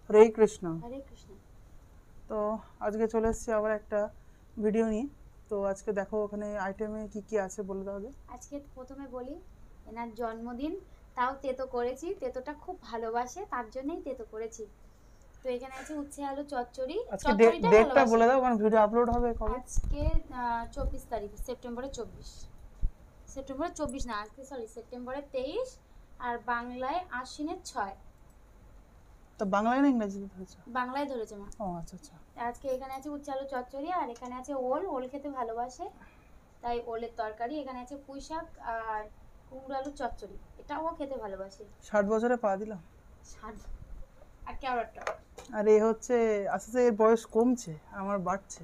হরে কৃষ্ণ। হরে কৃষ্ণ। তো আজকে চলে এসেছি আবার একটা ভিডিও নিয়ে। তো আজকে দেখো ওখানে আইটেমে কি কি আছে বলে দাও আগে। আজকে প্রথমে বলি এনার জন্মদিন, তাও তেতো করেছি। তেতোটা খুব ভালোবাসে, তার জন্যই তেতো করেছি। তো এখানে আছে উচ্ছে আলু চচ্চড়ি। আজকে চচ্চড়িটা ডেটটা ভালোবাসে। বলে দাও, কারণ ভিডিও আপলোড হবে কবে? আজকে 24 তারিখ, সেপ্টেম্বরের 24। সেপ্টেম্বরের 24 না, আজকে সরি সেপ্টেম্বরের 23 আর বাংলায় আশ্বিনের 6। তো বাংলায় না ইংরেজিতে ধরেছো? বাংলায় ধরেছে মা। ও আচ্ছা আচ্ছা। আজকে এখানে আছে উচ্ছে আলু চচ্চড়ি, আর এখানে আছে ওল। ওল খেতে ভালোবাসে, তাই ওলের তরকারি। এখানে আছে পুঁই শাক আর কুমড়ো আলুর চচ্চড়ি, এটাও খেতে ভালোবাসে। 60 বছরে পা দিলাম। আর ক্যারটটা। আর এ হচ্ছে আস্তে আস্তে এর বয়স কমছে, আমার বাড়ছে।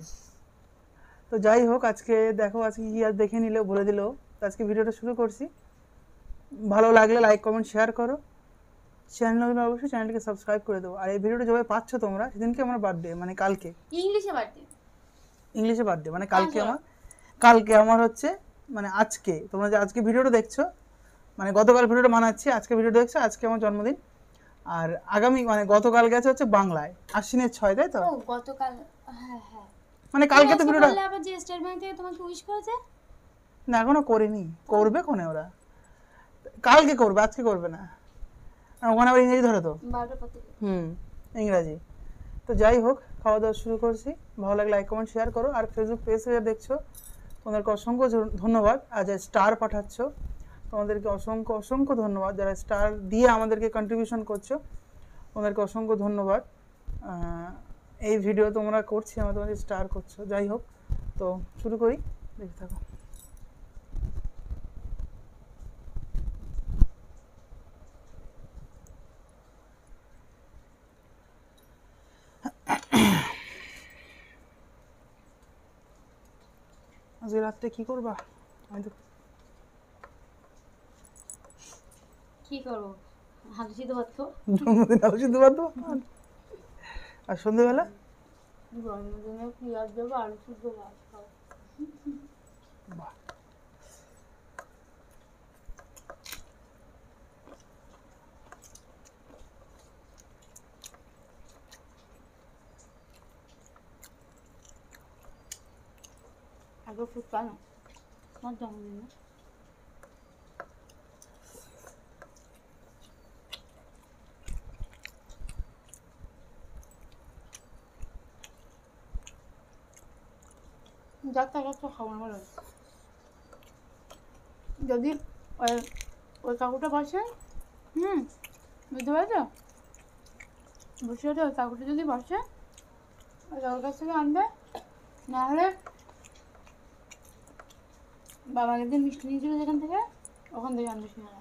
তো যাই হোক, আজকে দেখো আজকে কি আর দেখে নিলে বলে দিলেও। তো আজকে ভিডিওটা শুরু করছি। ভালো লাগলে লাইক কমেন্ট শেয়ার করো। চ্যানেল অবশ্যই চ্যানেলটিকে সাবস্ক্রাইব করে দেবো। আর এই ভিডিওটা যেভাবে পাচ্ছ তোমরা, সেদিনকে আমার বার্থডে, মানে কালকে। ইংলিশে বাড়তে ইংলিশে বার্থডে মানে কালকে আমার হচ্ছে, মানে আজকে তোমরা যে আজকে ভিডিওটা দেখছো, মানে গতকাল ভিডিওটা বানাচ্ছি, আজকে ভিডিওটা দেখছো, আজকে আমার জন্মদিন। আর আগামী মানে গতকাল গেছে হচ্ছে বাংলায় আশ্বিনের 6, তাই তো? ও গতকাল, হ্যাঁ হ্যাঁ। মানে কালকে তো ভিডিওটা বললে আবার যে স্টেট ব্যাংক থেকে তোমাকে উইশ করেছে। না, এখনো করিনি। করবে কোনে ওরা? কালকে করবে, আজকে করবে না। আর ওখানে আবার ইংরেজি ধরে তো। 12টা পর থেকে। ইংরাজি। তো যাই হোক, খাওয়া দাওয়া শুরু করছি। ভালো লাগলে লাইক কমেন্ট শেয়ার করো। আর ফেসবুক পেজে যা দেখছো, তোমাদেরকে অসংখ্য ধন্যবাদ। আর যারা স্টার পাঠাচ্ছ, তোমাদেরকে অসংখ্য অসংখ্য ধন্যবাদ। যারা স্টার দিয়ে আমাদেরকে কন্ট্রিবিউশন করছো, তোমাদেরকে অসংখ্য ধন্যবাদ। এই ভিডিও তোমরা করছি, আমরা তোমাদের স্টার করছো। যাই হোক, তো শুরু করি, দেখে থাকো। আজকে রাত্রে কি করবা? আমি তো কি করবো, আলু সিদ্ধ ভাত খাবো। জন্মদিন আলু সিদ্ধ ভাত দেবো। আর সন্ধ্যেবেলা জন্মদিনে পেঁয়াজ দেবো, আলু সিদ্ধ ভাত খাবো। বাহ, আগে ফুচকা না, আমার জন্মদিনে। যাত্রা যাত্রা খাবো না বলো। যদি ওই ওই কাকুটা বসে, বুঝতে পারছো, বসে ওই কাকুটা যদি বসে, ওই কাকুর কাছ থেকে আনবে। না হলে বাবাকে যে মিষ্টি নিয়েছিল যেখান থেকে, ওখান থেকে আনবে সিঙ্গারা।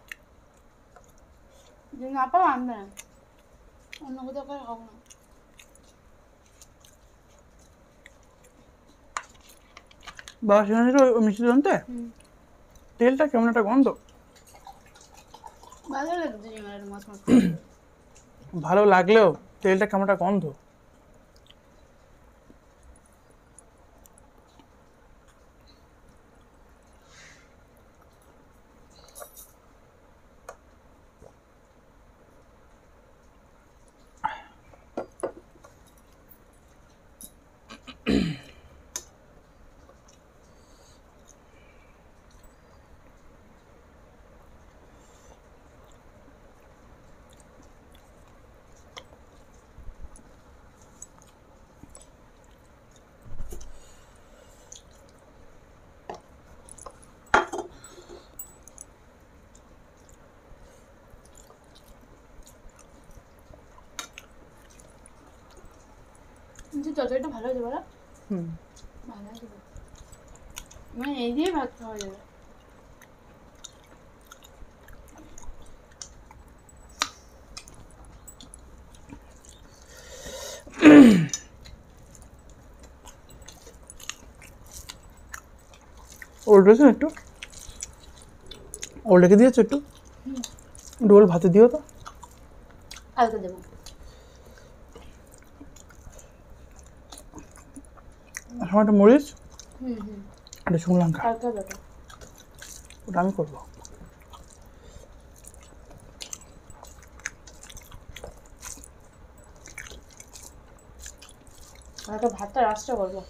যদি না পাও আনবে না, অন্য কোথাও করে খাবো না। বাবা সেখানে ওই মিষ্টি জানতে তেলটা কেমন একটা গন্ধ। ভালো লাগে সিঙ্গারাটা মাছ মাছ। ভালো লাগলেও তেলটা কেমন একটা গন্ধ। কিন্তু তরকারিটা ভালো হয়েছে বলো। ভালো হয়েছে, মানে এই দিয়ে ভাত খাওয়া যাবে। ওল্ড রয়েছে একটু, ওল্ড রেখে দিয়েছো একটু, ডোল ভাতে দিও তো। কালকে দেবো। আমার একটা মরিচ, একটা শুকনো লঙ্কা, কালকে দেবো। ওটা আমি করবো। একটা ভাতটা রাস্তা করবো।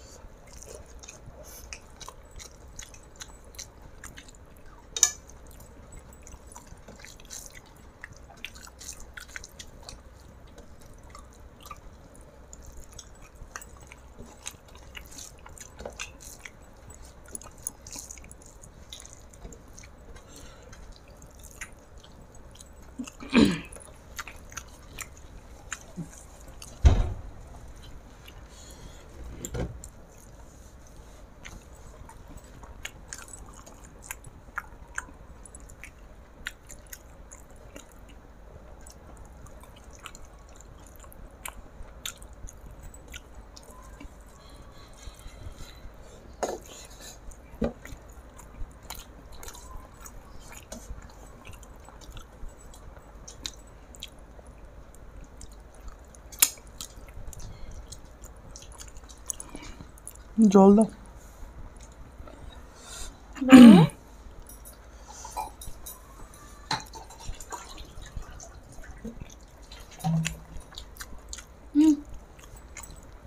জল দাও।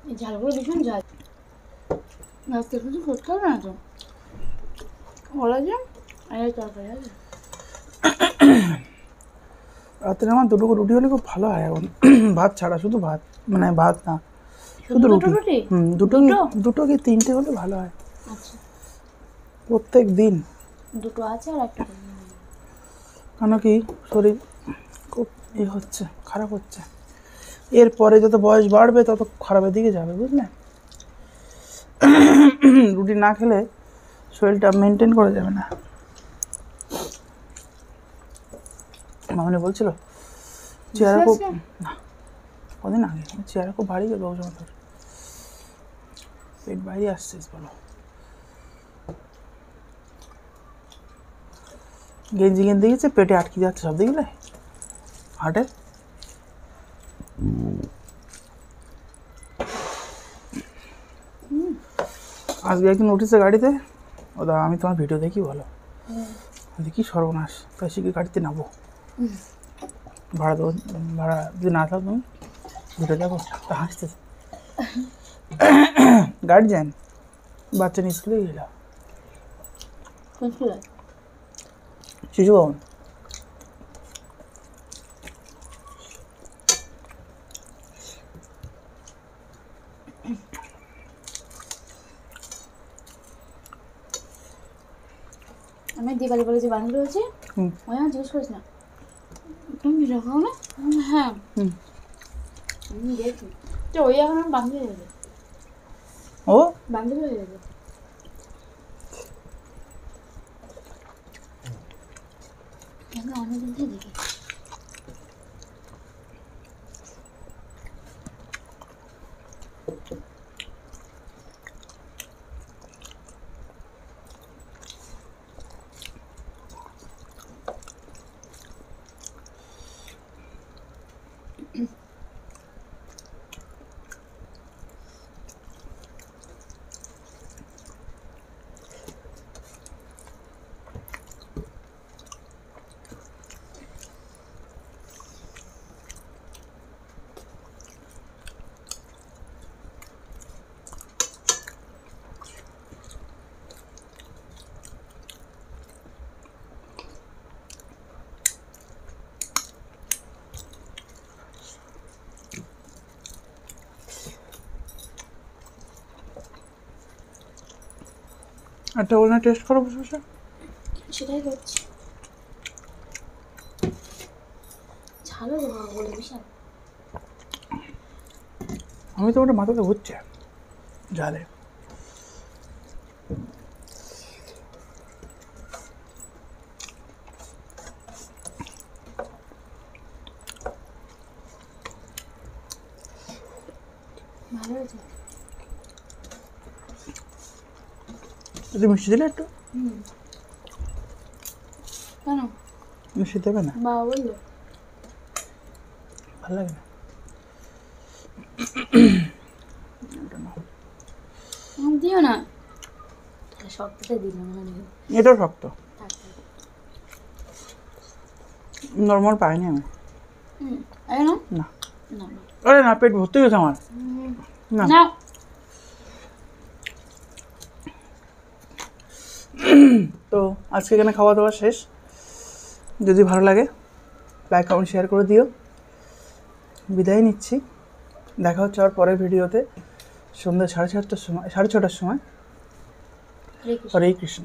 এই ঝালগুলো ভীষণ ঝাল। রাস্তা কিছু করতে হবে না তো, বলা যায়। আর এই তরকারি আছে। রাত্রে আমার দুটো রুটি হলে খুব ভালো হয় এখন। ভাত ছাড়া, শুধু ভাত, মানে ভাত না, শুধু দুটো রুটি। রুটি? দুটো দুটো কি তিনটে হলে ভালো হয় আচ্ছা, প্রত্যেক দিন। দুটো আছে আর একটা কেন কি শরীর খুব হচ্ছে, খারাপ হচ্ছে। এরপরে যত বয়স বাড়বে তত খারাপের দিকে যাবে, বুঝলে। রুটি না খেলে শরীরটা মেনটেন করা যাবে না। মামনি বলছিল চেহারা খুব, না কদিন আগে, চেহারা খুব ভারী গেল তোর, পেট বাইরে আসছিস বলো। গেঞ্জি গেছে, পেটে আটকে যাচ্ছে সব, দেখলে হাটে। আজকে একদিন উঠেছে গাড়িতে, ওদা আমি তোমার ভিডিও দেখি, বলো দেখি সর্বনাশ, তাই শিখে গাড়িতে নামবো, ভাড়া দেবো, ভাড়া যদি না থাকো তুমি ভিডিও দেখো, তা হাসতেছে। গার্জিয়ান বাচ্চা নিয়ে স্কুলে গেলাম, শিশু ভবন। আমি দিবালি বলে যে বান্ধবী হয়েছে, ওই আমার জিজ্ঞেস করিস না তুমি ভিডিও খাও না। হ্যাঁ দেখি তো, ওই এখন আমার বান্ধবী হয়ে যাবে। ও বান্ধবী হয়ে যাবে। আমি অনেকদিন থেকে দেখি। একটা ওখানে টেস্ট করো বসে বসে। সেটাই করছি। ঝালও দেবো বলে বিশাল। আমি তো ওটা মাথাতে ঘুরছে জালে। ভালো হয়েছে। যদি মিষ্টি দিলে একটু, কেন মিষ্টি দেবে না? বাবা বললো ভালো লাগে না। দিও না, শক্তটা দিলাম মানে। এটাও শক্ত, নর্মাল পাইনি আমি। না না, আরে না, পেট ভর্তি হয়েছে আমার। না না তো আজকে এখানে খাওয়া দাওয়া শেষ। যদি ভালো লাগে লাইক কমেন্ট শেয়ার করে দিও। বিদায় নিচ্ছি, দেখা হচ্ছে আর পরের ভিডিওতে সন্ধ্যা 6:30টার সময়। হরে কৃষ্ণ। হরে কৃষ্ণ।